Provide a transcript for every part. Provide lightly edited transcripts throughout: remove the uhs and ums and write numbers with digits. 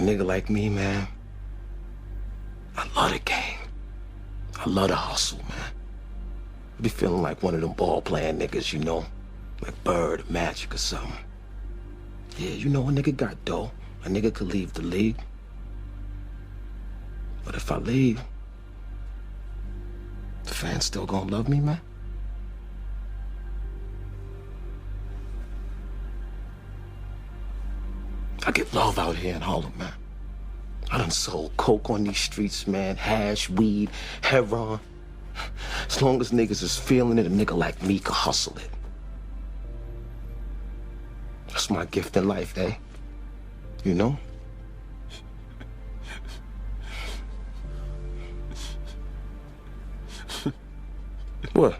nigga like me, man, I love the game. I love the hustle, man. I be feeling like one of them ball-playing niggas, you know? Like Bird, Magic, or something. Yeah, you know, a nigga got dough. A nigga could leave the league. But if I leave, the fans still gonna love me, man? I get love out here in Harlem, man. I done sold coke on these streets, man. Hash, weed, heroin. As long as niggas is feeling it, a nigga like me can hustle it. That's my gift in life, eh? You know? What?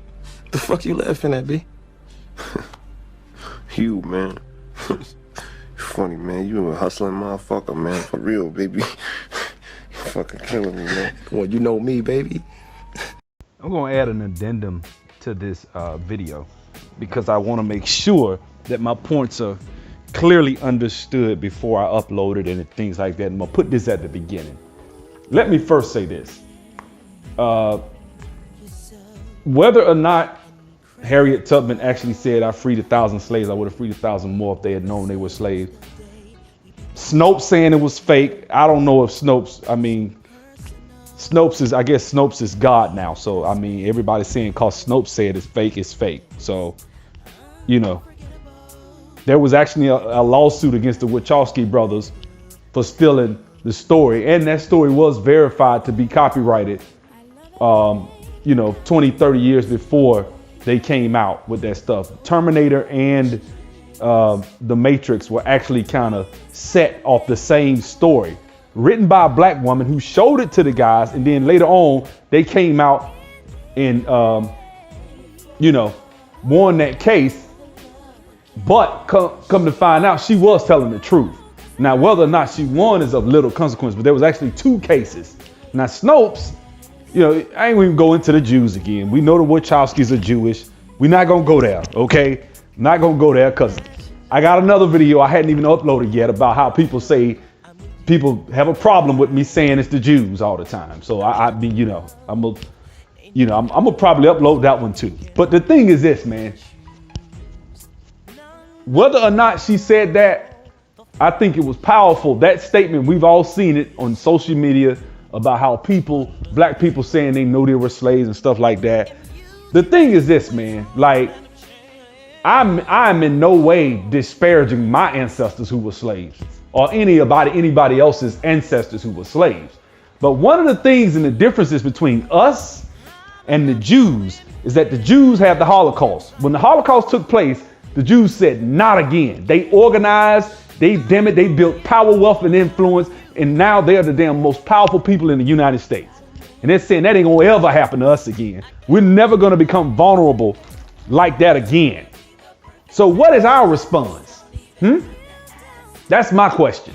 The fuck you laughing at, B? You, man. Funny, man. You a hustling motherfucker, man. For real, baby. You fucking killing me, man. Well, you know me, baby. I'm gonna add an addendum to this video because I want to make sure that my points are clearly understood before I upload it and things like that. I'm gonna put this at the beginning. Let me first say this. Whether or not Harriet Tubman actually said I freed 1,000 slaves, I would have freed 1,000 more if they had known they were slaves. Snopes saying it was fake. I don't know if Snopes, I guess Snopes is God now. So, I mean, everybody's saying cause Snopes said it's fake. So, you know, there was actually a lawsuit against the Wachowski brothers for stealing the story. And that story was verified to be copyrighted, 20, 30 years before they came out with that stuff. Terminator and The Matrix were actually kind of set off the same story, written by a black woman who showed it to the guys, and then later on they came out and won that case. But come to find out, she was telling the truth. Now, whether or not she won is of little consequence, but there was actually 2 cases. Now, Snopes, I ain't even go into the Jews again. We know the Wachowskis are Jewish. We're not gonna go there, okay? Not gonna go there because I got another video I hadn't even uploaded yet about how people say people have a problem with me saying it's the Jews all the time. So I'm gonna probably upload that one too. But the thing is this, man. Whether or not she said that, I think it was powerful. That statement, we've all seen it on social media about how black people saying they know they were slaves and stuff like that. The thing is this, man, like I'm in no way disparaging my ancestors who were slaves or anybody else's ancestors who were slaves. But one of the things and the differences between us and the Jews is that the Jews had the Holocaust. When the Holocaust took place, the Jews said, not again. They organized, they built power, wealth, and influence. And now they're the damn most powerful people in the United States. And they're saying that ain't gonna ever happen to us again. We're never gonna become vulnerable like that again. So what is our response? That's my question.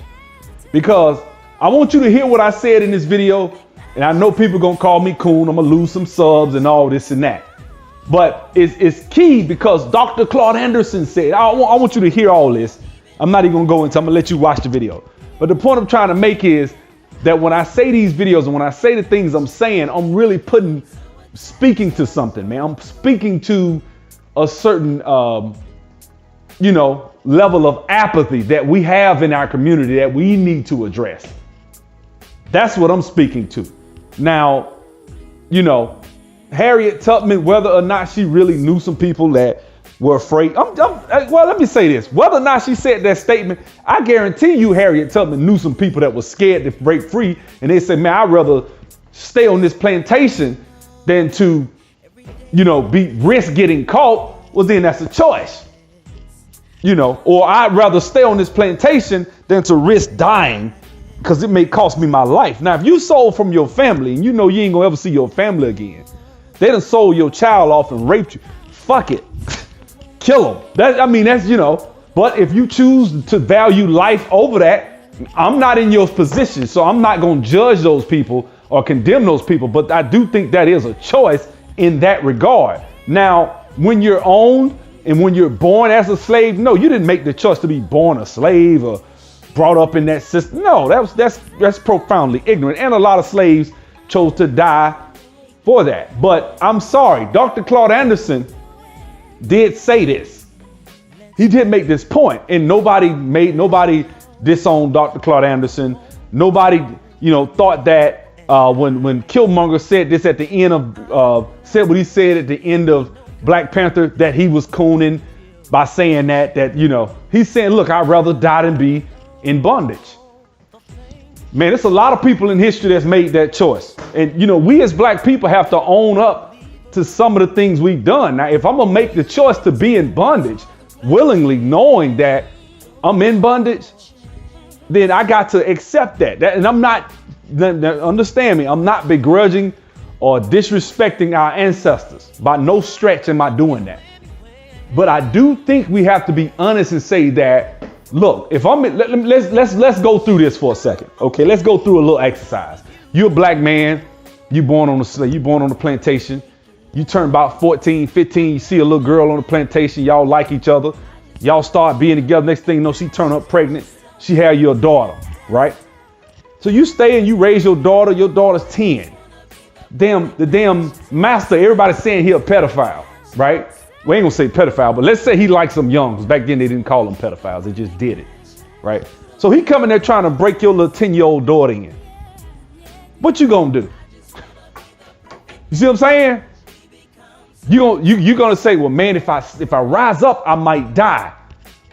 Because I want you to hear what I said in this video. And I know people gonna call me coon. I'm gonna lose some subs and all this and that. But it's key because Dr. Claude Anderson said, I want you to hear all this. I'm not even gonna go into, I'm gonna let you watch the video. But the point I'm trying to make is that when I say these videos and when I say the things I'm saying, I'm really speaking to something, man. I'm speaking to a certain, level of apathy that we have in our community that we need to address. That's what I'm speaking to. Now, Harriet Tubman, whether or not she really knew some people that were afraid. Well, let me say this. Whether or not she said that statement, I guarantee you Harriet Tubman knew some people that were scared to break free. And they said, man, I'd rather stay on this plantation than to, risk getting caught. Well, then that's a choice. Or I'd rather stay on this plantation than to risk dying because it may cost me my life. Now, if you sold from your family and you know you ain't gonna ever see your family again, they done sold your child off and raped you. Fuck it. Kill them. But if you choose to value life over that, I'm not in your position. So I'm not going to judge those people or condemn those people. But I do think that is a choice in that regard. Now, when you're owned and when you're born as a slave, no, you didn't make the choice to be born a slave or brought up in that system. No, that's profoundly ignorant. And a lot of slaves chose to die for that. But I'm sorry, Dr. Claude Anderson did say this. He did make this point, and nobody disowned Dr. Claude Anderson. Nobody, thought that when Killmonger said this at the end of said what he said at the end of Black Panther, that he was cooning by saying that he's saying, look, I'd rather die than be in bondage. Man, there's a lot of people in history that's made that choice. And, we as Black people have to own up to some of the things we've done. Now, if I'm going to make the choice to be in bondage willingly, knowing that I'm in bondage, then I got to accept that. And I'm not, understand me, I'm not begrudging or disrespecting our ancestors. By no stretch am I doing that. But I do think we have to be honest and say that, look, if let's go through this for a second. Okay, let's go through a little exercise. You're a Black man, you born on the plantation. You turn about 14, 15, you see a little girl on the plantation, y'all like each other. Y'all start being together. Next thing you know, she turn up pregnant. She had your daughter, right? So you stay and you raise your daughter's 10. The damn master, everybody's saying he a pedophile, right? We ain't gonna say pedophile, but let's say he likes them young, because back then they didn't call them pedophiles, they just did it, right? So he coming there trying to break your little 10-year-old daughter in. What you gonna do? You see what I'm saying? You're gonna say, well, man, if I rise up, I might die.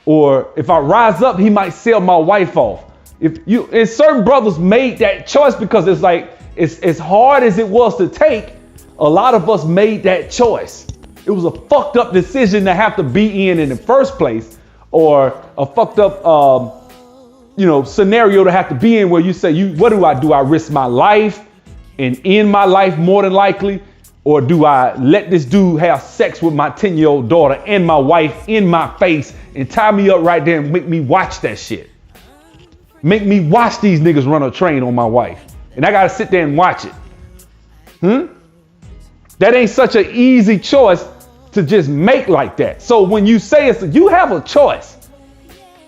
Or if I rise up, he might sell my wife off. And certain brothers made that choice because it's like, it's as hard as it was to take, a lot of us made that choice. It was a fucked up decision to have to be in the first place, or a fucked up, scenario to have to be in where you say, what do? I risk my life and end my life more than likely? Or do I let this dude have sex with my 10-year-old daughter and my wife in my face and tie me up right there and make me watch that shit? Make me watch these niggas run a train on my wife. And I got to sit there and watch it. That ain't such an easy choice to just make like that. So when you say you have a choice,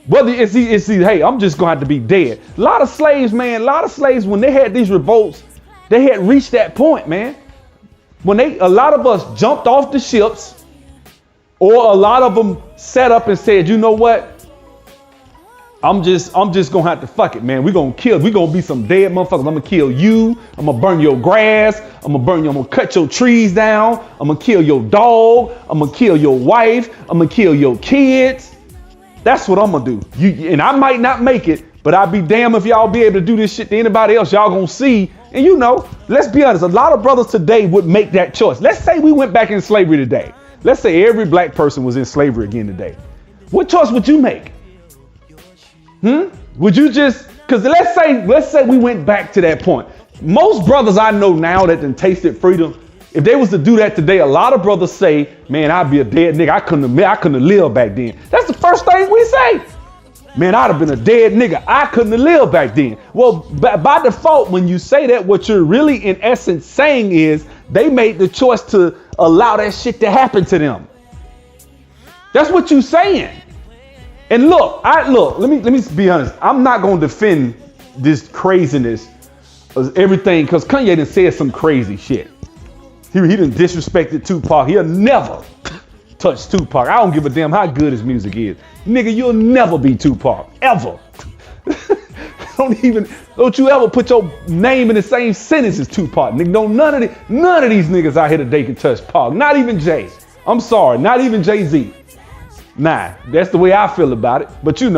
whether it's hey, I'm just going to have to be dead. A lot of slaves, when they had these revolts, they had reached that point, man. When a lot of us jumped off the ships, or a lot of them sat up and said, you know what? I'm just gonna have to fuck it, man. We're gonna be some dead motherfuckers. I'm gonna kill you. I'm gonna burn your grass. I'm gonna cut your trees down. I'm gonna kill your dog. I'm gonna kill your wife. I'm gonna kill your kids. That's what I'm gonna do. And I might not make it, but I'd be damned if y'all be able to do this shit to anybody else. Y'all gonna see. And let's be honest, a lot of brothers today would make that choice. Let's say we went back in slavery today. Let's say every Black person was in slavery again today. What choice would you make? Would you because let's say we went back to that point. Most brothers I know now that done tasted freedom, if they was to do that today, a lot of brothers say, man, I'd be a dead nigga. I couldn't have lived back then. That's the first thing we say. Man, I'd have been a dead nigga. I couldn't have lived back then. Well, by default, when you say that, what you're really in essence saying is they made the choice to allow that shit to happen to them. That's what you're saying. And look, let me be honest. I'm not going to defend this craziness of everything, because Kanye done said some crazy shit. He done disrespected Tupac. He'll never touch Tupac. I don't give a damn how good his music is. Nigga, you'll never be Tupac. Ever. Don't you ever put your name in the same sentence as Tupac. Nigga, none of these niggas out here today can touch Pac. Not even Jay. I'm sorry, not even Jay-Z. Nah, that's the way I feel about it. But it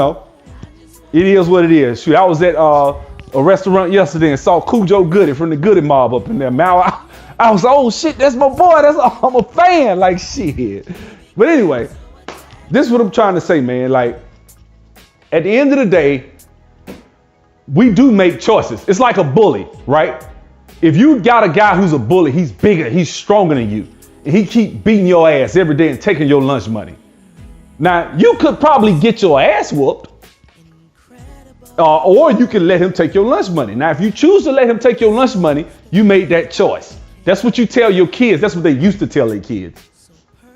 is what it is. Shoot, I was at a restaurant yesterday and saw Cujo Goody from the Goody Mob up in there. Man, I was like, oh shit, that's my boy. I'm a fan. Like shit. But anyway, this is what I'm trying to say, man. Like, at the end of the day, we do make choices. It's like a bully, right? If you got a guy who's a bully, he's bigger, he's stronger than you, and he keep beating your ass every day and taking your lunch money. Now, you could probably get your ass whooped, or you can let him take your lunch money. Now, if you choose to let him take your lunch money, you made that choice. That's what you tell your kids. That's what they used to tell their kids.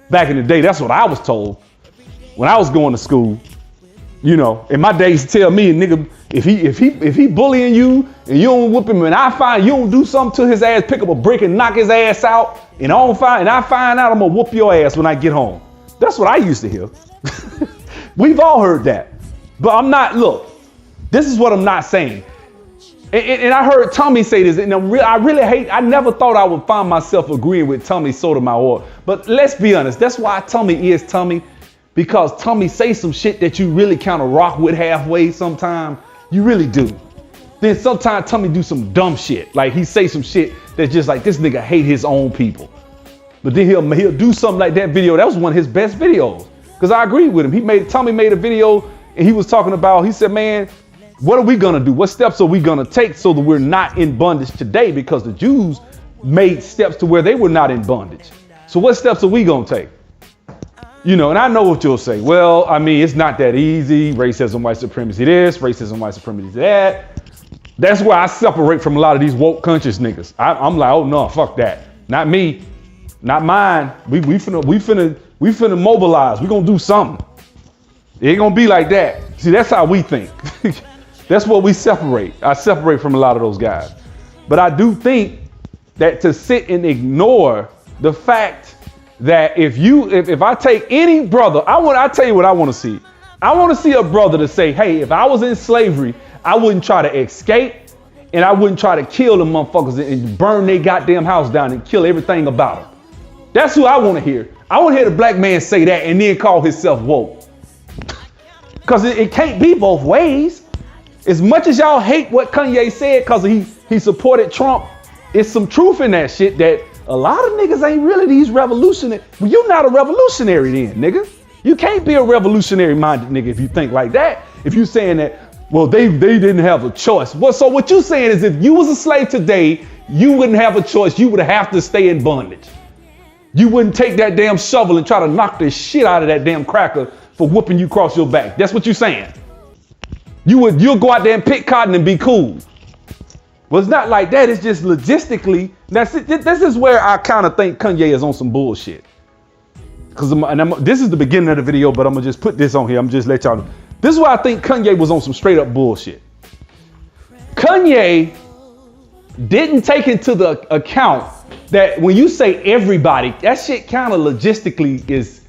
Back in the day, that's what I was told when I was going to school. You know, in my days tell me, nigga, if he bullying you and you don't whoop him, and I find you don't do something to his ass, pick up a brick and knock his ass out, and I find out I'm gonna whoop your ass when I get home. That's what I used to hear. We've all heard that. But I'm not, look, this is what I'm not saying. And I heard Tommy say this, and I really hate, I never thought I would find myself agreeing with Tommy Sotomayor. But let's be honest, that's why Tommy is Tommy. Because Tommy say some shit that you really kind of rock with halfway sometimes. You really do. Then sometimes Tommy do some dumb shit. Like he say some shit that's just like, this nigga hate his own people. But then he'll do something like that video. That was one of his best videos. Because I agree with him. Tommy made a video and he was talking about, he said, man, what are we going to do? What steps are we going to take so that we're not in bondage today? Because the Jews made steps to where they were not in bondage. So what steps are we going to take? You know, and I know what you'll say. Well, I mean, it's not that easy. Racism, white supremacy this, racism, white supremacy that. That's where I separate from a lot of these woke conscious niggas. I'm like, oh no, fuck that. Not me, not mine. We finna mobilize. We gonna do something. It ain't gonna be like that. See, that's how we think. That's what we separate. I separate from a lot of those guys. But I do think that to sit and ignore the fact that if I take any brother, I tell you what I want to see. I want to see a brother to say, hey, if I was in slavery, I wouldn't try to escape and I wouldn't try to kill the motherfuckers and burn their goddamn house down and kill everything about them. That's who I want to hear. I want to hear the black man say that and then call himself woke. Because it can't be both ways. As much as y'all hate what Kanye said because he supported Trump, it's some truth in that shit that a lot of niggas ain't really these revolutionary. Well, you're not a revolutionary then, nigga. You can't be a revolutionary minded nigga if you think like that. If you saying that, well, they didn't have a choice. Well, so what you saying is if you was a slave today, you wouldn't have a choice. You would have to stay in bondage. You wouldn't take that damn shovel and try to knock the shit out of that damn cracker for whooping you across your back. That's what you saying. You'll go out there and pick cotton and be cool. Well, it's not like that. It's just logistically. This is where I kind of think Kanye is on some bullshit. Because this is the beginning of the video, but I'm going to just put this on here. I'm just let y'all know. This is why I think Kanye was on some straight up bullshit. Kanye didn't take into the account that when you say everybody, that shit kind of logistically is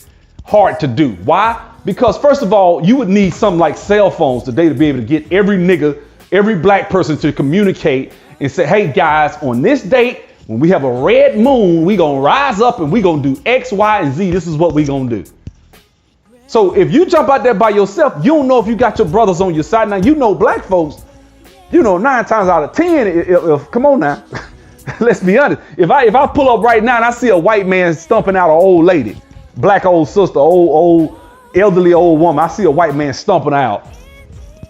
hard to do. Why? Because first of all, you would need something like cell phones today to be able to get every nigga, every black person to communicate and say, hey guys, on this date, when we have a red moon, we gonna rise up and we gonna do X, Y, and Z. This is what we gonna do. So if you jump out there by yourself, you don't know if you got your brothers on your side. Now, you know, black folks, you know, 9 times out of 10, if come on now, let's be honest. If I pull up right now and I see a white man stumping out an old lady, black old sister, old elderly old woman, I see a white man stumping out.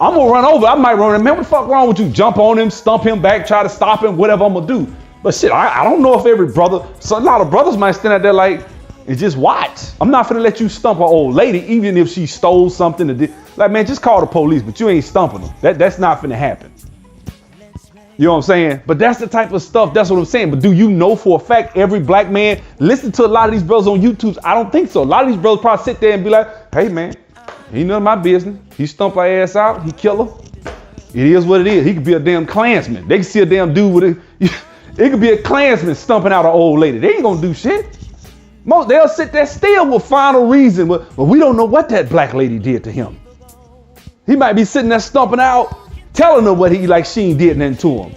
I'm gonna run over. I might run him. Man, what the fuck wrong with you? Jump on him, stump him back, try to stop him, whatever I'm gonna do. But shit, I don't know if every brother, so a lot of brothers might stand out there like, and just watch. I'm not finna let you stump an old lady, even if she stole something. Like, man, just call the police, but you ain't stumping them. That's not finna happen. You know what I'm saying? But that's the type of stuff, that's what I'm saying. But do you know for a fact every black man listen to a lot of these brothers on YouTube? I don't think so. A lot of these brothers probably sit there and be like, hey man, ain't none of my business. He stump our ass out, he kill her. It is what it is. He could be a damn Klansman. They can see a damn dude with it could be a Klansman stumping out an old lady. They ain't gonna do shit. They'll sit there still with final reason, but we don't know what that black lady did to him. He might be sitting there stumping out, telling her what she did nothing to him.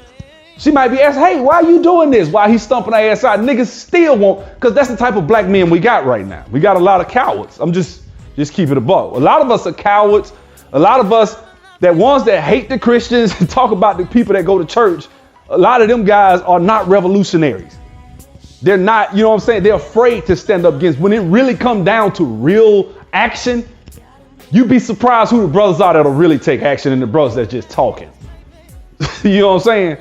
She might be asking, hey, why are you doing this? Why he stumping her ass out? Niggas still won't, because that's the type of black men we got right now. We got a lot of cowards. I'm just keep it above. A lot of us are cowards. A lot of us, that ones that hate the Christians and talk about the people that go to church, a lot of them guys are not revolutionaries. They're not, you know what I'm saying? They're afraid to stand up against. When it really comes down to real action, you'd be surprised who the brothers are that'll really take action and the brothers that's just talking. You know what I'm saying?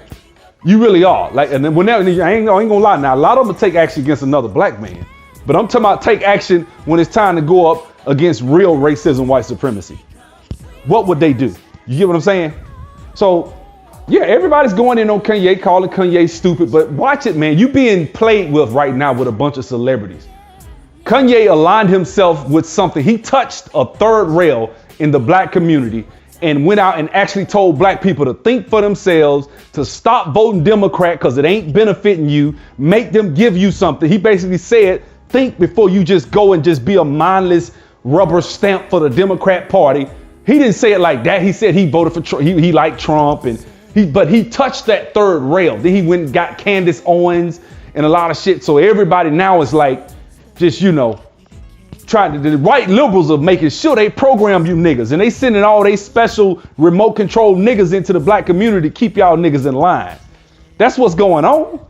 You really are. Like, and then whenever, I ain't gonna lie now, a lot of them will take action against another black man. But I'm talking about take action when it's time to go up against real racism, white supremacy. What would they do? You get what I'm saying? So, yeah, everybody's going in on Kanye, calling Kanye stupid, but watch it, man. You being played with right now with a bunch of celebrities. Kanye aligned himself with something. He touched a third rail in the black community and went out and actually told black people to think for themselves, to stop voting Democrat because it ain't benefiting you, make them give you something. He basically said, think before you just go and just be a mindless rubber stamp for the Democrat Party. He didn't say it like that. He said he voted for Trump. He liked Trump, but he touched that third rail. Then he went and got Candace Owens and a lot of shit. So everybody now is like, just, trying to, the white liberals are making sure they program you niggas, and they sending all they special remote control niggas into the black community to keep y'all niggas in line. That's what's going on.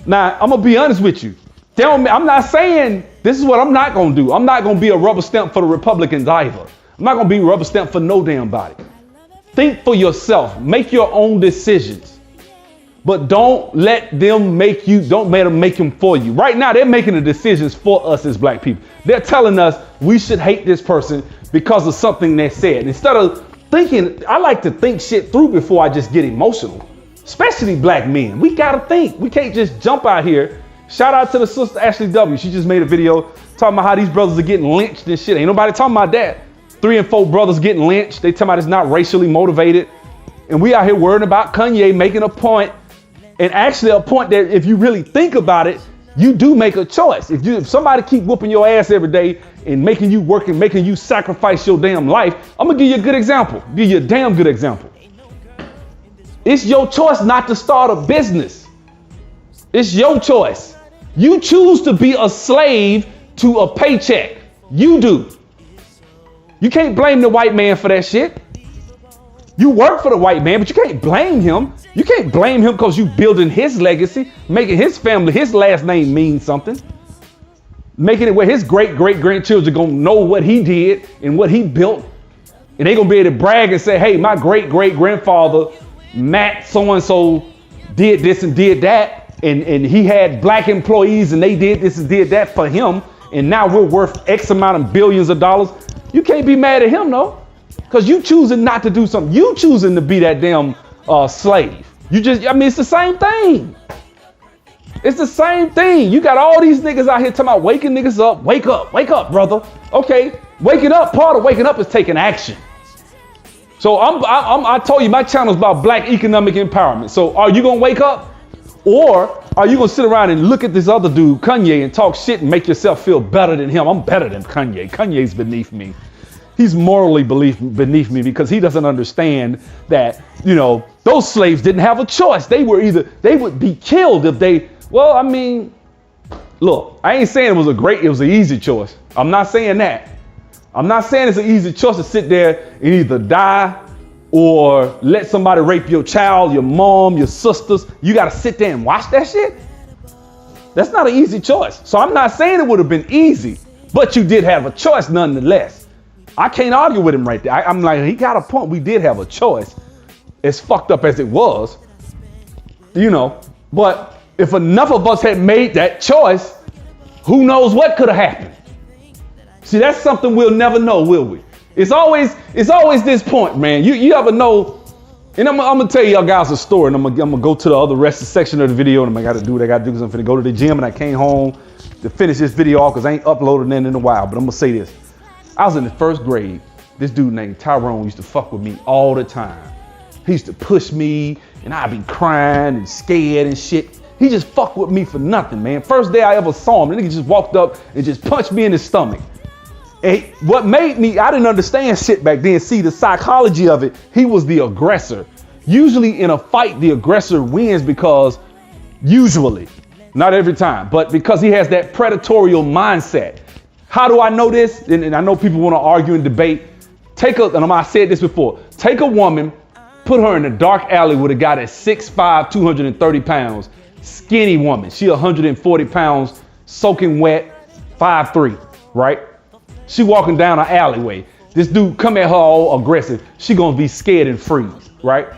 Now, I'm gonna be honest with you. I'm not saying this is what I'm not gonna do. I'm not gonna be a rubber stamp for the Republicans either. I'm not gonna be a rubber stamp for no damn body. Think for yourself. Make your own decisions. But don't let them make them for you. Right now, they're making the decisions for us as black people. They're telling us we should hate this person because of something they said. Instead of thinking, I like to think shit through before I just get emotional. Especially black men. We gotta think. We can't just jump out here. Shout out to the sister Ashley W. She just made a video talking about how these brothers are getting lynched and shit. Ain't nobody talking about that. 3 and 4 brothers getting lynched. They talking about it's not racially motivated. And we out here worrying about Kanye making a point. And actually a point that if you really think about it, you do make a choice. If somebody keep whooping your ass every day and making you work and making you sacrifice your damn life, I'm gonna give you a good example. Give you a damn good example. It's your choice not to start a business. It's your choice. You choose to be a slave to a paycheck. You do. You can't blame the white man for that shit. You work for the white man, but you can't blame him. You can't blame him because you building his legacy, making his family, his last name mean something, making it where his great-great-grandchildren gonna know what he did and what he built. And they gonna be able to brag and say, hey, my great-great-grandfather, Matt so-and-so, did this and did that. And he had black employees and they did this and did that for him. And now we're worth X amount of billions of dollars. You can't be mad at him, though. Because you choosing not to do something. You choosing to be that damn slave. It's the same thing. It's the same thing. You got all these niggas out here talking about waking niggas up. Wake up, brother. Okay, waking up, part of waking up is taking action. So I told you my channel is about black economic empowerment. So are you gonna wake up? Or are you gonna sit around and look at this other dude, Kanye, and talk shit and make yourself feel better than him? I'm better than Kanye. Kanye's beneath me. He's morally beneath me because he doesn't understand that, those slaves didn't have a choice. They would be killed if they, look, I ain't saying it was an easy choice. I'm not saying that. I'm not saying it's an easy choice to sit there and either die or let somebody rape your child, your mom, your sisters. You got to sit there and watch that shit. That's not an easy choice. So I'm not saying it would have been easy, but you did have a choice nonetheless. I can't argue with him right there. I'm like, he got a point. We did have a choice. As fucked up as it was, but if enough of us had made that choice, who knows what could have happened? See, that's something we'll never know, will we? It's always this point, man. You ever know? And I'm gonna tell y'all guys a story, and I'm gonna go to the other rest section of the video, and I gotta do what I gotta do because I'm finna go to the gym, and I came home to finish this video off because I ain't uploaded nothing in a while. But I'm gonna say this. I was in the 1st grade. This dude named Tyrone used to fuck with me all the time. He used to push me and I'd be crying and scared and shit. He just fucked with me for nothing, man. First day I ever saw him, the nigga just walked up and just punched me in the stomach. And what made me, I didn't understand shit back then. See, the psychology of it, he was the aggressor. Usually in a fight, the aggressor wins because, usually, not every time, but because he has that predatory mindset. How do I know this? And I know people want to argue and debate. I said this before, take a woman, put her in a dark alley with a guy that's 6'5", 230 pounds, skinny woman. She 140 pounds, soaking wet, 5'3", right? She walking down an alleyway. This dude come at her all aggressive. She gonna be scared and freeze, right?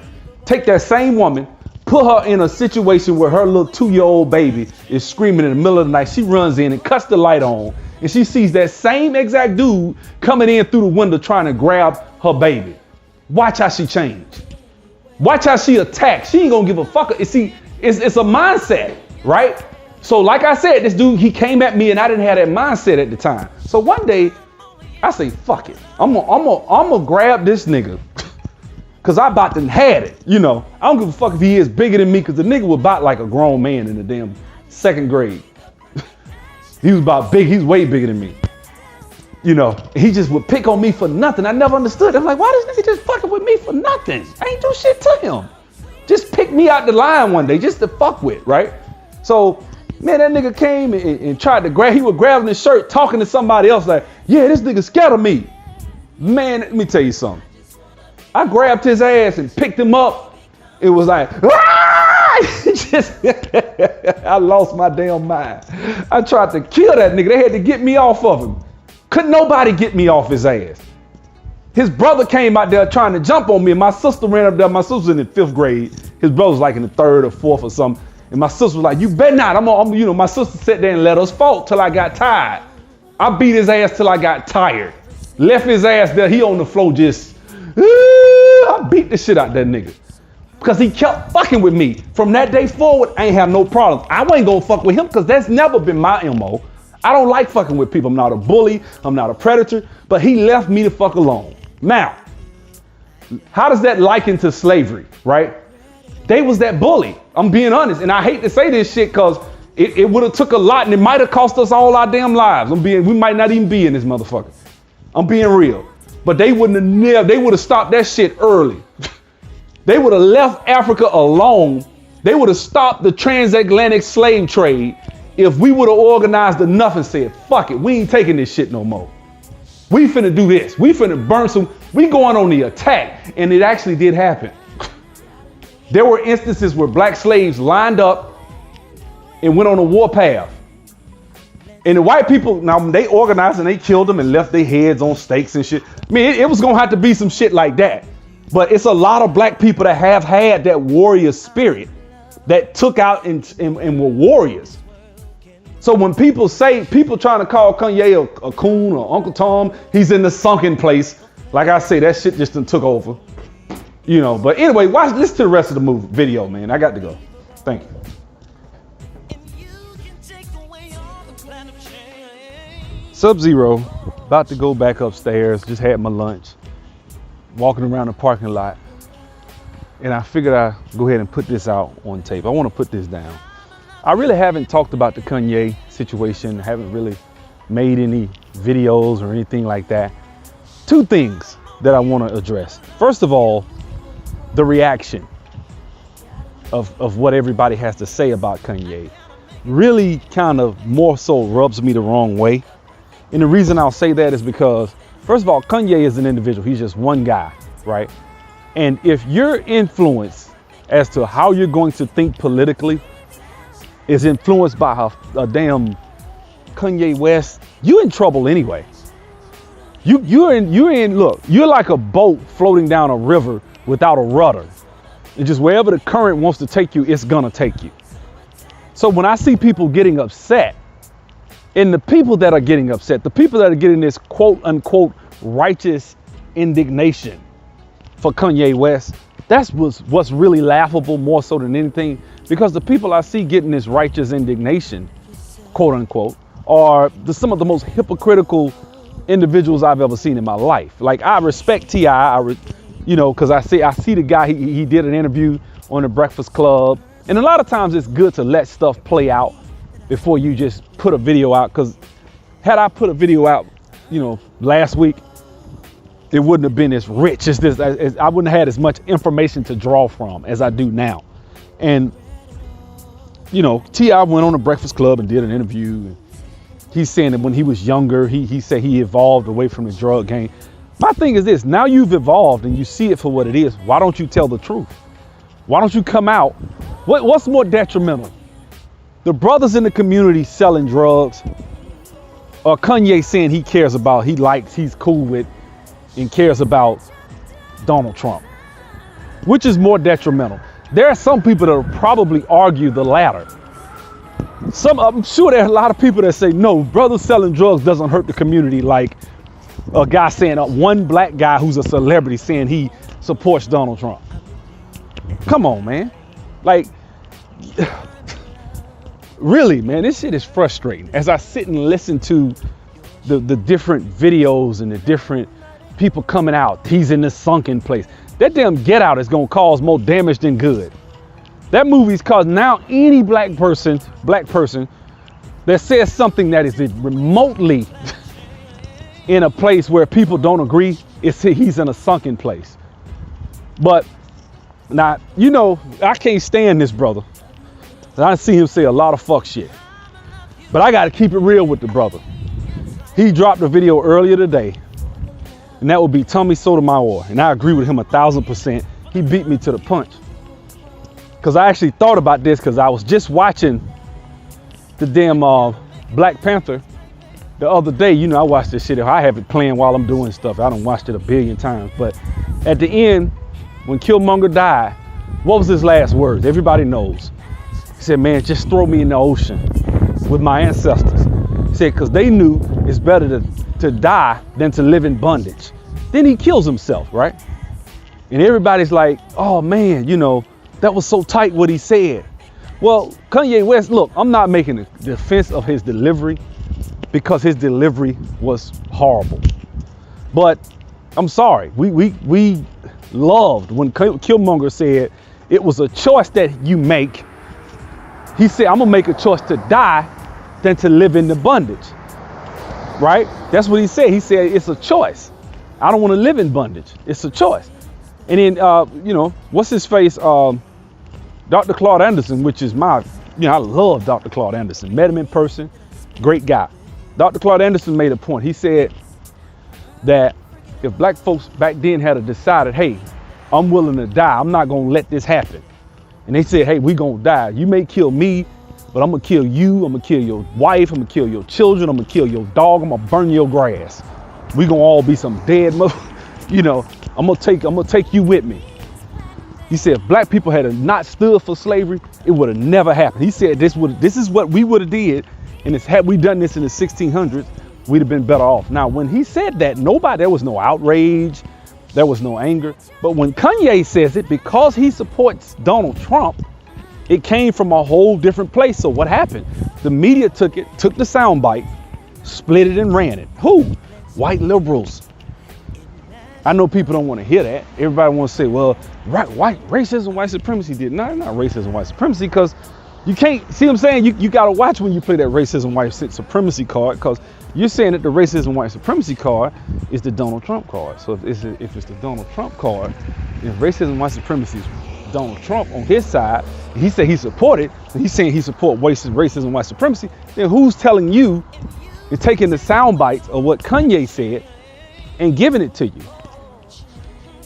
Take that same woman, put her in a situation where her little 2-year-old baby is screaming in the middle of the night. She runs in and cuts the light on, and she sees that same exact dude coming in through the window trying to grab her baby. Watch how she changed. Watch how she attacks. She ain't gonna give a fuck. See, it's a mindset, right? So like I said, this dude, he came at me and I didn't have that mindset at the time. So one day I say, fuck it. I'm gonna grab this nigga. Cause I about to had it, you know. I don't give a fuck if he is bigger than me, cause the nigga was about like a grown man in the damn 2nd grade. He was about big, he's way bigger than me. You know, he just would pick on me for nothing. I never understood. I'm like, why this nigga just fucking with me for nothing? I ain't do shit to him. Just pick me out the line one day, just to fuck with, right? So, man, that nigga came and tried to grab, he was grabbing his shirt, talking to somebody else like, yeah, this nigga scared of me. Man, let me tell you something. I grabbed his ass and picked him up. It was like, I lost my damn mind. I tried to kill that nigga. They had to get me off of him. Couldn't nobody get me off his ass. His brother came out there trying to jump on me, and my sister ran up there. My sister was in the 5th grade. His brother was like in the 3rd or 4th or something. And my sister was like, you better not. You know, my sister sat there and let us fought till I got tired. I beat his ass till I got tired. Left his ass there. He on the floor just, I beat the shit out that nigga. Because he kept fucking with me. From that day forward, I ain't have no problems. I wasn't gonna fuck with him because that's never been my MO. I don't like fucking with people. I'm not a bully. I'm not a predator. But he left me the fuck alone. Now, how does that liken to slavery, right? They was that bully. I'm being honest. And I hate to say this shit because it would have took a lot and it might have cost us all our damn lives. We might not even be in this motherfucker. I'm being real. But they would have stopped that shit early. They would have left Africa alone. They would have stopped the transatlantic slave trade if we would have organized enough and said, fuck it, we ain't taking this shit no more. We finna do this. We finna burn we going on the attack. And it actually did happen. There were instances where black slaves lined up and went on a war path. And the white people, now they organized and they killed them and left their heads on stakes and shit. I mean, it was gonna have to be some shit like that. But it's a lot of black people that have had that warrior spirit that took out and were warriors. So when people trying to call Kanye a coon or Uncle Tom, he's in the sunken place. Like I say, that shit just done took over. You know, but anyway, listen to the rest of the video, man. I got to go. Thank you. Sub-Zero, about to go back upstairs, just had my lunch, walking around the parking lot, and I figured I'd go ahead and put this out on tape. I want to put this down. I really haven't talked about the Kanye situation, haven't really made any videos or anything like that. 2 things that I want to address. First of all, the reaction of what everybody has to say about Kanye really kind of more so rubs me the wrong way. And the reason I'll say that is because, first of all, Kanye is an individual. He's just one guy, right? And if your influence as to how you're going to think politically is influenced by a damn Kanye West, you in trouble anyway. You're like a boat floating down a river without a rudder. And just wherever the current wants to take you, it's gonna take you. So when I see people getting upset, and the people that are getting upset, the people that are getting this quote unquote righteous indignation for Kanye West, that's what's really laughable more so than anything, because the people I see getting this righteous indignation, quote unquote, are some of the most hypocritical individuals I've ever seen in my life. Like, I respect T.I., because I see the guy, he did an interview on the Breakfast Club. And a lot of times it's good to let stuff play out before you just put a video out. Because had I put a video out, last week, it wouldn't have been as rich as this. I wouldn't have had as much information to draw from as I do now. And, T.I. went on the Breakfast Club and did an interview. And he's saying that when he was younger, he said he evolved away from the drug game. My thing is this: now you've evolved and you see it for what it is. Why don't you tell the truth? Why don't you come out? What's more detrimental? The brothers in the community selling drugs, or Kanye saying he cares about, he's cool with, and cares about Donald Trump? Which is more detrimental? There are some people that will probably argue the latter. I'm sure there are a lot of people that say, no, brothers selling drugs doesn't hurt the community like a guy saying, one black guy who's a celebrity saying he supports Donald Trump. Come on, man. Like, really, man, this shit is frustrating. As I sit and listen to the different videos and the different people coming out. He's in the sunken place. That damn Get Out is gonna cause more damage than good. That movie's caused now any black person that says something that is remotely in a place where people don't agree, he's in a sunken place. But now, you know, I can't stand this brother. I see him say a lot of fuck shit. But I gotta keep it real with the brother. He dropped a video earlier today, and that would be Tommy Sotomayor. And I agree with him 1,000%. He beat me to the punch. Cause I actually thought about this because I was just watching the damn Black Panther the other day. You know, I watched this shit. I have it playing while I'm doing stuff. I done watched it a billion times. But at the end, when Killmonger died, what was his last words? Everybody knows. He said, man, just throw me in the ocean with my ancestors. He said, because they knew it's better to die than to live in bondage. Then he kills himself, right? And everybody's like, oh man, you know, that was so tight what he said. Well, Kanye West, look, I'm not making a defense of his delivery because his delivery was horrible. But I'm sorry, we loved when Killmonger said it was a choice that you make. He said, I'm gonna make a choice to die than to live in the bondage, right? That's what he said. He said, it's a choice. I don't wanna live in bondage. It's a choice. And then, you know, what's his face? Dr. Claude Anderson, which is my, you know, I love Dr. Claude Anderson. Met him in person, great guy. Dr. Claude Anderson made a point. He said that if black folks back then had decided, hey, I'm willing to die, I'm not gonna let this happen. And they said, hey, we gonna die. You may kill me, but I'm gonna kill you, I'm gonna kill your wife, I'm gonna kill your children, I'm gonna kill your dog, I'm gonna burn your grass. We gonna all be some dead, you know, I'm gonna take you with me. He said if black people had not stood for slavery, it would have never happened. He said this is what we would have did, and had we done this in the 1600s, we'd have been better off. Now, when he said that, there was no outrage, there was no anger. But when Kanye says it, because he supports Donald Trump, it came from a whole different place. So what happened? The media took the soundbite, split it and ran it. Who? White liberals. I know people don't want to hear that. Everybody wants to say, well, white racism, white supremacy did. No, not racism, white supremacy, because you can't, see what I'm saying? You got to watch when you play that racism, white supremacy card, because you're saying that the racism, white supremacy card is the Donald Trump card. So if it's the Donald Trump card, if racism, white supremacy is Donald Trump on his side, he said he supported, and he's saying he support racism, white supremacy, then who's telling you and taking the sound bites of what Kanye said and giving it to you?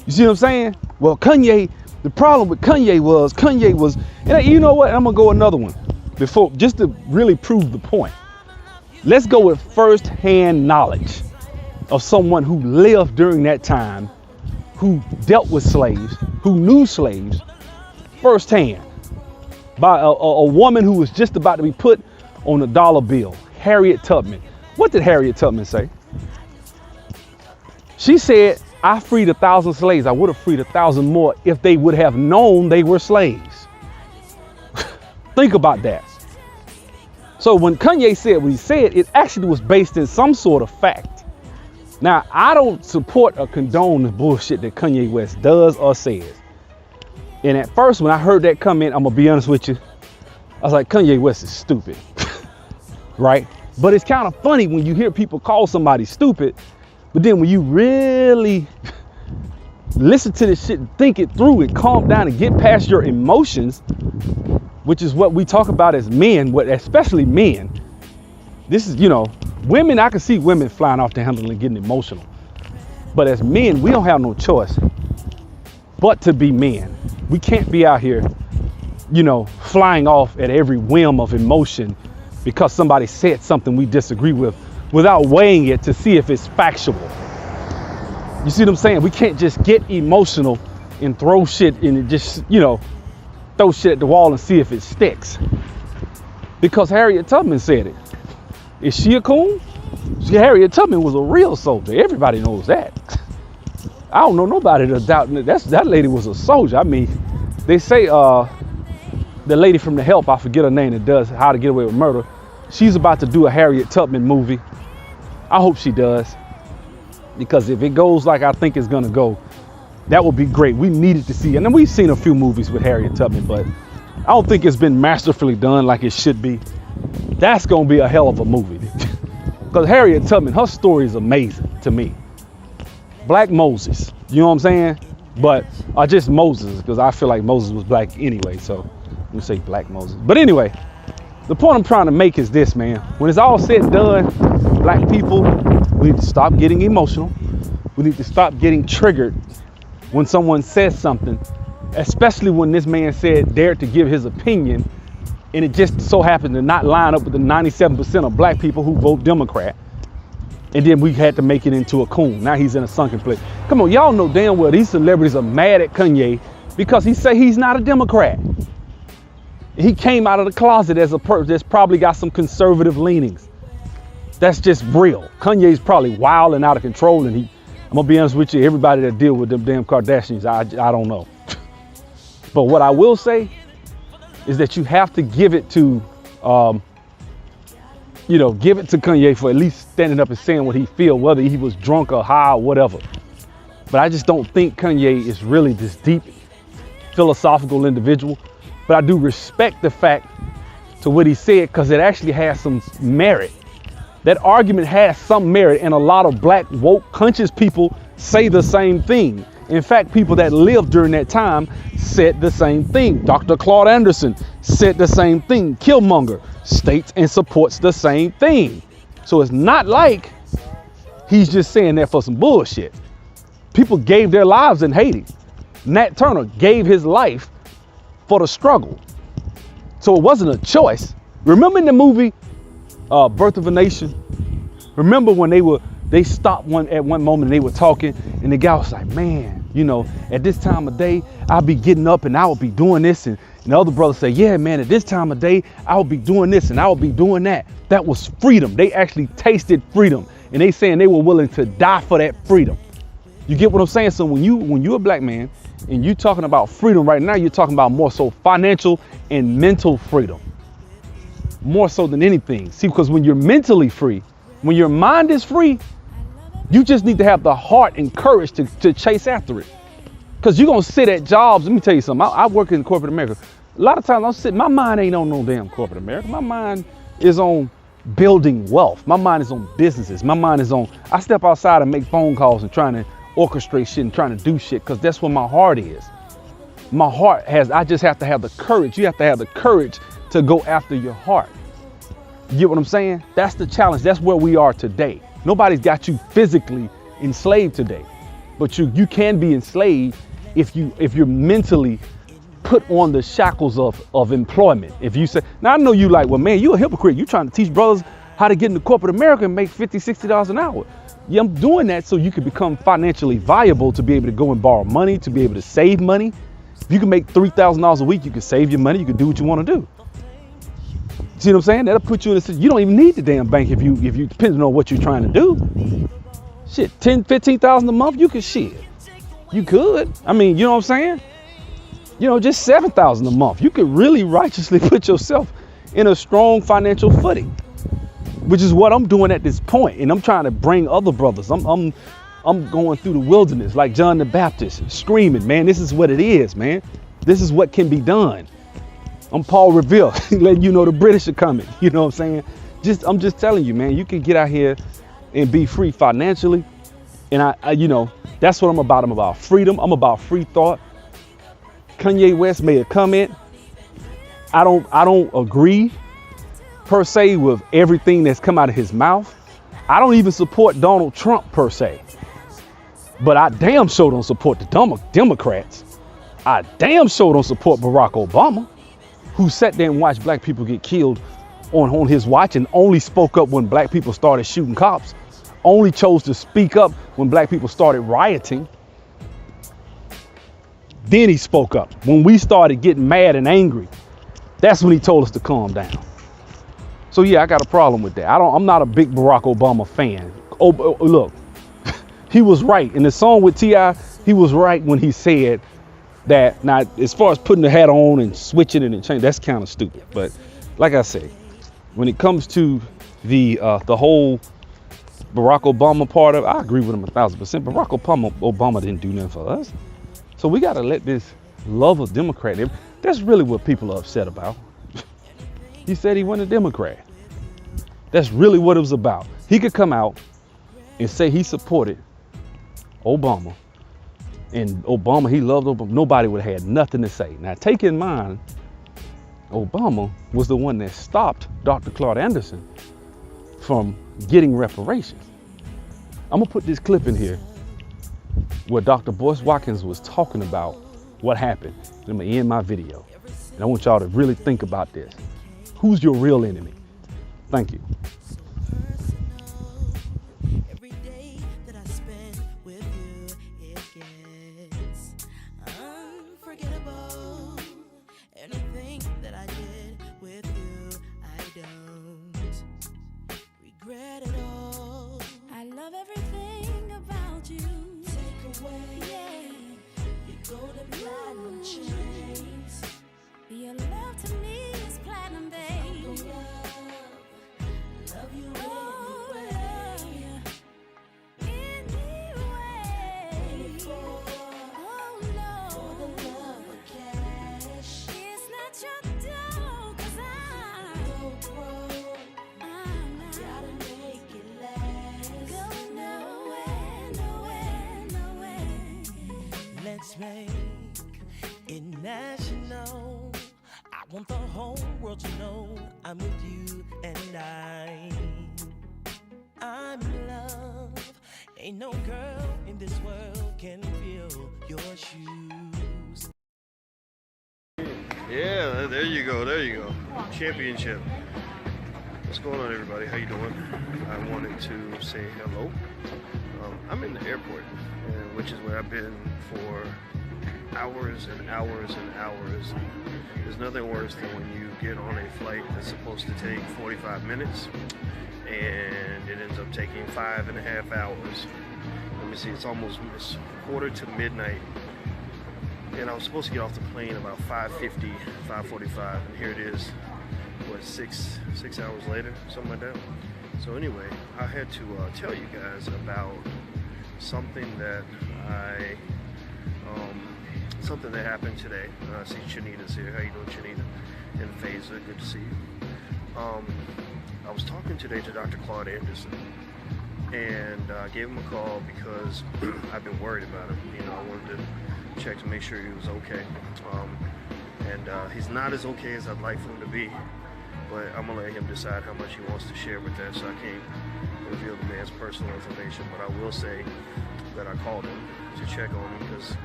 You see what I'm saying? Well, Kanye, the problem with Kanye was, and you know what? I'm gonna go another one before, just to really prove the point. Let's go with first-hand knowledge of someone who lived during that time, who dealt with slaves, who knew slaves firsthand, by a woman who was just about to be put on a dollar bill, Harriet Tubman. What did Harriet Tubman say? She said, I freed 1,000 slaves. I would have freed 1,000 more if they would have known they were slaves. Think about that. So when Kanye said what he said, it actually was based in some sort of fact. Now, I don't support or condone the bullshit that Kanye West does or says. And at first, when I heard that comment, I'm gonna be honest with you, I was like, Kanye West is stupid, right? But it's kind of funny when you hear people call somebody stupid, but then when you really listen to this shit and think it through and calm down and get past your emotions, which is what we talk about as men, especially men. This is, you know, women, I can see women flying off the handle and getting emotional. But as men, we don't have no choice but to be men. We can't be out here, you know, flying off at every whim of emotion because somebody said something we disagree with without weighing it to see if it's factual. You see what I'm saying? We can't just get emotional and throw shit and it just, you know, throw shit at the wall and see if it sticks. Because Harriet Tubman said it. Is she a coon? Harriet Tubman was a real soldier. Everybody knows that. I don't know nobody that's doubting it. That lady was a soldier. I mean, they say the lady from The Help, I forget her name, that does How to Get Away with Murder, she's about to do a Harriet Tubman movie. I hope she does, because if it goes like I think it's gonna go, that would be great. We needed to see, and then we've seen a few movies with Harriet Tubman, but I don't think it's been masterfully done like it should be. That's gonna be a hell of a movie. Because Harriet Tubman, her story is amazing to me. Black Moses, you know what I'm saying? But just Moses, because I feel like Moses was black anyway, so let me say Black Moses. But anyway, the point I'm trying to make is this, man. When it's all said and done, black people, we need to stop getting emotional. We need to stop getting triggered when someone says something, especially when this man dared to give his opinion, and it just so happened to not line up with the 97% of black people who vote Democrat. And then we had to make it into a coon. Now he's in a sunken place. Come on, y'all know damn well these celebrities are mad at Kanye because he say he's not a Democrat. He came out of the closet as a person that's probably got some conservative leanings. That's just real. Kanye's probably wild and out of control, and I'm gonna be honest with you, everybody that deal with them damn Kardashians, I don't know. But what I will say is that you have to give it to, give it to Kanye for at least standing up and saying what he feel, whether he was drunk or high or whatever. But I just don't think Kanye is really this deep philosophical individual. But I do respect the fact to what he said, because it actually has some merit. That argument has some merit, and a lot of black woke conscious people say the same thing. In fact, people that lived during that time said the same thing. Dr. Claude Anderson said the same thing. Killmonger states and supports the same thing. So it's not like he's just saying that for some bullshit. People gave their lives in Haiti. Nat Turner gave his life for the struggle. So it wasn't a choice. Remember in the movie Birth of a Nation? Remember when they stopped at one moment and they were talking, and the guy was like, man, at this time of day, I'll be getting up and I will be doing this. And the other brother said, yeah, man, at this time of day, I'll be doing this and I'll be doing that. That was freedom. They actually tasted freedom, and they saying they were willing to die for that freedom. You get what I'm saying? So when you're a black man and you're talking about freedom right now, you're talking about more so financial and mental freedom, more so than anything. See, because when you're mentally free, when your mind is free, you just need to have the heart and courage to chase after it. Because you're going to sit at jobs. Let me tell you something. I work in corporate America. A lot of times I'm sitting, my mind ain't on no damn corporate America. My mind is on building wealth. My mind is on businesses. My mind is on, I step outside and make phone calls and trying to orchestrate shit and trying to do shit, because that's where my heart is. My heart I just have to have the courage. You have to have the courage to go after your heart. You get what I'm saying? That's the challenge. That's where we are today. Nobody's got you physically enslaved today, but you can be enslaved if you're mentally put on the shackles of employment. If you say, now I know you like, well, man, you a hypocrite. You trying to teach brothers how to get into corporate America and make $50, $60 an hour. Yeah, I'm doing that so you can become financially viable, to be able to go and borrow money, to be able to save money. If you can make $3,000 a week, you can save your money. You can do what you want to do. See what I'm saying? That'll put you in a situation. You don't even need the damn bank if you depending on what you're trying to do. Shit, 10, 15,000 a month, you could shit. You could. I mean, you know what I'm saying? Just 7,000 a month. You could really righteously put yourself in a strong financial footing, which is what I'm doing at this point. And I'm trying to bring other brothers. I'm going through the wilderness like John the Baptist, screaming, man, this is what it is, man. This is what can be done. I'm Paul Revere, letting you know the British are coming. You know what I'm saying? I'm just telling you, man, you can get out here and be free financially. And I that's what I'm about. I'm about freedom. I'm about free thought. Kanye West made a comment. I don't agree per se with everything that's come out of his mouth. I don't even support Donald Trump per se. But I damn sure don't support the Democrats. I damn sure don't support Barack Obama, who sat there and watched black people get killed on his watch, and only spoke up when black people started shooting cops, only chose to speak up when black people started rioting. Then he spoke up. When we started getting mad and angry, that's when he told us to calm down. So yeah, I got a problem with that. I'm not a big Barack Obama fan. Look, he was right. In the song with T.I., he was right when he said that. Now, as far as putting the hat on and switching it and changing, that's kind of stupid. But like I say, when it comes to the whole Barack Obama part of it? I agree with him 1,000%. Barack Obama didn't do nothing for us. So we got to let this love of Democrat. That's really what people are upset about. He said he wasn't a Democrat. That's really what it was about. He could come out and say he supported Obama. And Obama, he loved Obama. Nobody would have had nothing to say. Now, take in mind, Obama was the one that stopped Dr. Claude Anderson from getting reparations. I'm gonna put this clip in here where Dr. Boyce Watkins was talking about what happened. I'm gonna end my video. And I want y'all to really think about this. Who's your real enemy? Thank you. Let's make it national. I want the whole world to know I'm with you and I'm in love. Ain't no girl in this world can fill your shoes. Yeah, there you go, there you go. Championship. What's going on, everybody? How you doing? I wanted to say hello. I'm in the airport, which is where I've been for hours and hours and hours. There's nothing worse than when you get on a flight that's supposed to take 45 minutes and it ends up taking 5.5 hours. Let me see, it's quarter to midnight, and I was supposed to get off the plane about 5:50, 5:45, and here it is, what, six hours later, something like that. So anyway, I had to tell you guys about something that something that happened today. I see Chanita's here. How you doing, Chanita? And Faza, good to see you. I was talking today to Dr. Claude Anderson, and I gave him a call because I've been worried about him. You know, I wanted to check to make sure he was okay. And he's not as okay as I'd like for him to be, but I'm gonna let him decide how much he wants to share with that, so I can't reveal the man's personal information. But I will say that I called him to check on him because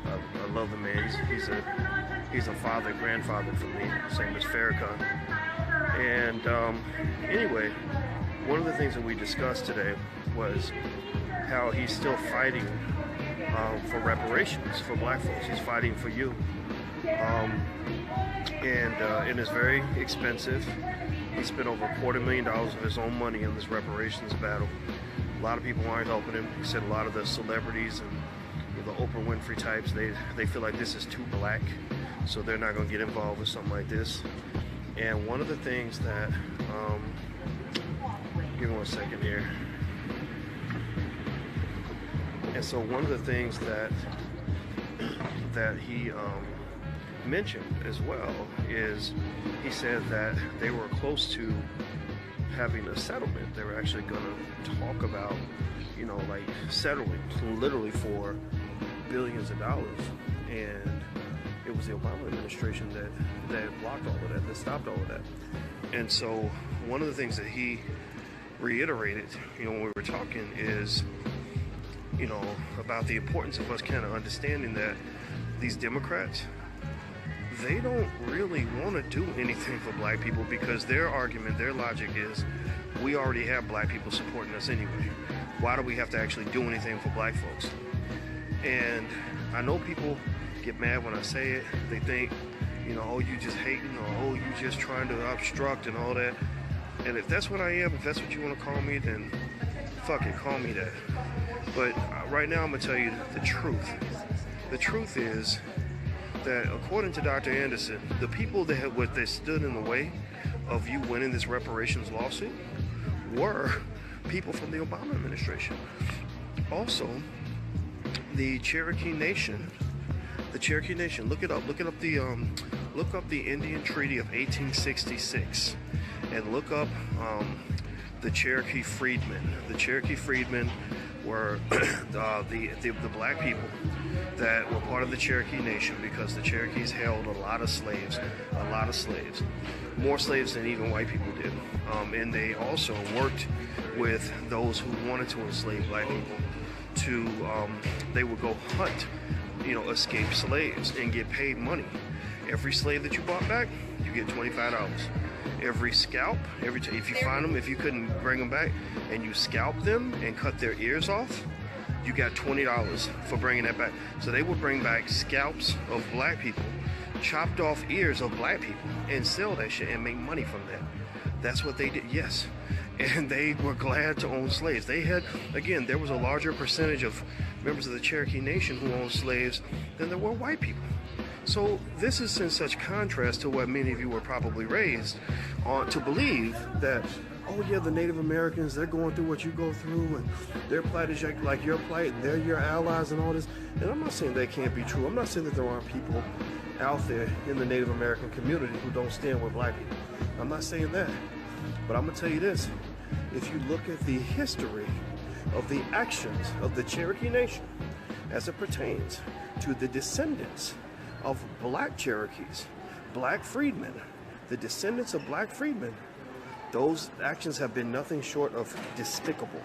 I love the man. He's a father, grandfather for me, same as Farrakhan. And anyway, one of the things that we discussed today was how he's still fighting for reparations for black folks. He's fighting for you. And it's very expensive. He spent over $250,000 of his own money on this reparations battle. A lot of people aren't helping him. He said a lot of the celebrities and the Oprah Winfrey types, they feel like this is too black, so they're not going to get involved with something like this. And one of the things that, give me one second here. And so one of the things that he mentioned as well is he said that they were close to having a settlement. They were actually going to talk about, you know, like settling literally for billions of dollars, and it was the Obama administration that blocked all of that, that stopped all of that. And so one of the things that he reiterated, you know, when we were talking is, you know, about the importance of us kind of understanding that these Democrats, they don't really want to do anything for black people because their argument, their logic is, we already have black people supporting us anyway. Why do we have to actually do anything for black folks? And I know people get mad when I say it. They think, you know, oh, you just hating, or oh, you just trying to obstruct and all that. And if that's what I am, if that's what you want to call me, then fuck it, call me that. But right now I'm going to tell you the truth. The truth is that according to Dr. Anderson, the people that stood in the way of you winning this reparations lawsuit were people from the Obama administration. Also, the Cherokee Nation. The Cherokee Nation. Look it up. Look up the Indian Treaty of 1866, and look up the Cherokee freedmen. The Cherokee freedmen were the black people that were part of the Cherokee Nation, because the Cherokees held a lot of slaves, more slaves than even white people did. And they also worked with those who wanted to enslave black people. They would go hunt, escaped slaves and get paid money. Every slave that you bought back, you get $25. Every scalp, if you find them, if you couldn't bring them back, and you scalp them and cut their ears off, you got $20 for bringing that back. So they would bring back scalps of black people, chopped off ears of black people, and sell that shit and make money from that. That's what they did, yes. And they were glad to own slaves. They had, again, there was a larger percentage of members of the Cherokee Nation who owned slaves than there were white people. So this is in such contrast to what many of you were probably raised on to believe, that, oh yeah, the Native Americans, they're going through what you go through, and their plight is like your plight, and they're your allies and all this. And I'm not saying that can't be true. I'm not saying that there aren't people out there in the Native American community who don't stand with black people. I'm not saying that. But I'm going to tell you this. If you look at the history of the actions of the Cherokee Nation as it pertains to the descendants of black Cherokees, black freedmen, the descendants of black freedmen, those actions have been nothing short of despicable.